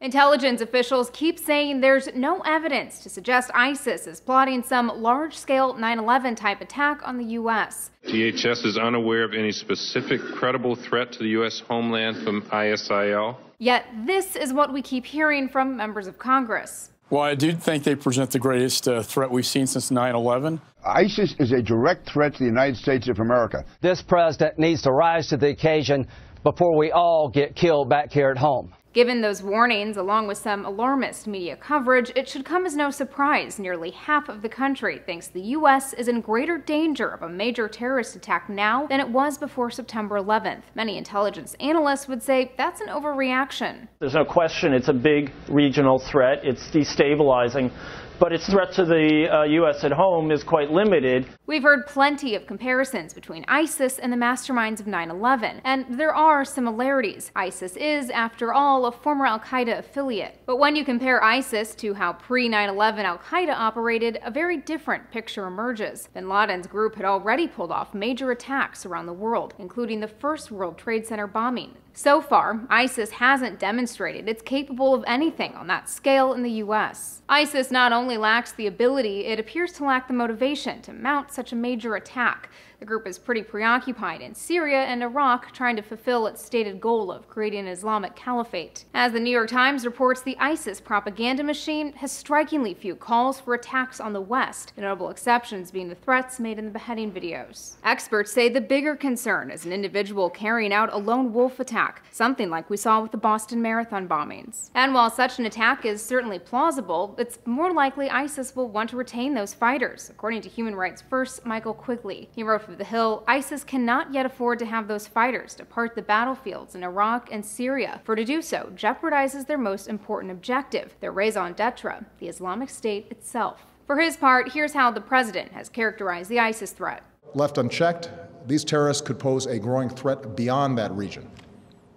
Intelligence officials keep saying there's no evidence to suggest ISIS is plotting some large-scale 9/11 type attack on the U.S. DHS is unaware of any specific credible threat to the U.S. homeland from ISIL. Yet this is what we keep hearing from members of Congress. Well, I do think they present the greatest threat we've seen since 9/11. ISIS is a direct threat to the United States of America. This president needs to rise to the occasion before we all get killed back here at home. Given those warnings, along with some alarmist media coverage, it should come as no surprise nearly half of the country thinks the U.S. is in greater danger of a major terrorist attack now than it was before September 11th. Many intelligence analysts would say that's an overreaction. There's no question it's a big regional threat. It's destabilizing. But its threat to the U.S. at home is quite limited. We've heard plenty of comparisons between ISIS and the masterminds of 9/11, and there are similarities. ISIS is, after all, a former al-Qaeda affiliate. But when you compare ISIS to how pre-9/11 al-Qaeda operated, a very different picture emerges. Bin Laden's group had already pulled off major attacks around the world, including the first World Trade Center bombing. So far, ISIS hasn't demonstrated it's capable of anything on that scale in the U.S. ISIS not only lacks the ability, it appears to lack the motivation to mount such a major attack. The group is pretty preoccupied in Syria and Iraq, trying to fulfill its stated goal of creating an Islamic caliphate. As the New York Times reports, the ISIS propaganda machine has strikingly few calls for attacks on the West, the notable exceptions being the threats made in the beheading videos. Experts say the bigger concern is an individual carrying out a lone wolf attack, something like we saw with the Boston Marathon bombings. And while such an attack is certainly plausible, it's more likely ISIS will want to retain those fighters, according to Human Rights First's Michael Quigley. He wrote for The Hill, ISIS cannot yet afford to have those fighters depart the battlefields in Iraq and Syria, for to do so jeopardizes their most important objective, their raison d'etre, the Islamic State itself. For his part, here's how the president has characterized the ISIS threat. Left unchecked, these terrorists could pose a growing threat beyond that region,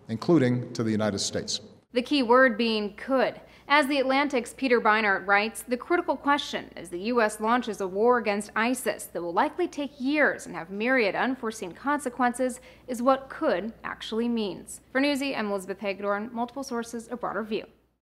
including to the United States. The key word being could. As The Atlantic's Peter Beinart writes, the critical question as the U.S. launches a war against ISIS that will likely take years and have myriad unforeseen consequences is what could actually means. For Newsy, I'm Elizabeth Hagedorn, multiple sources, a broader view.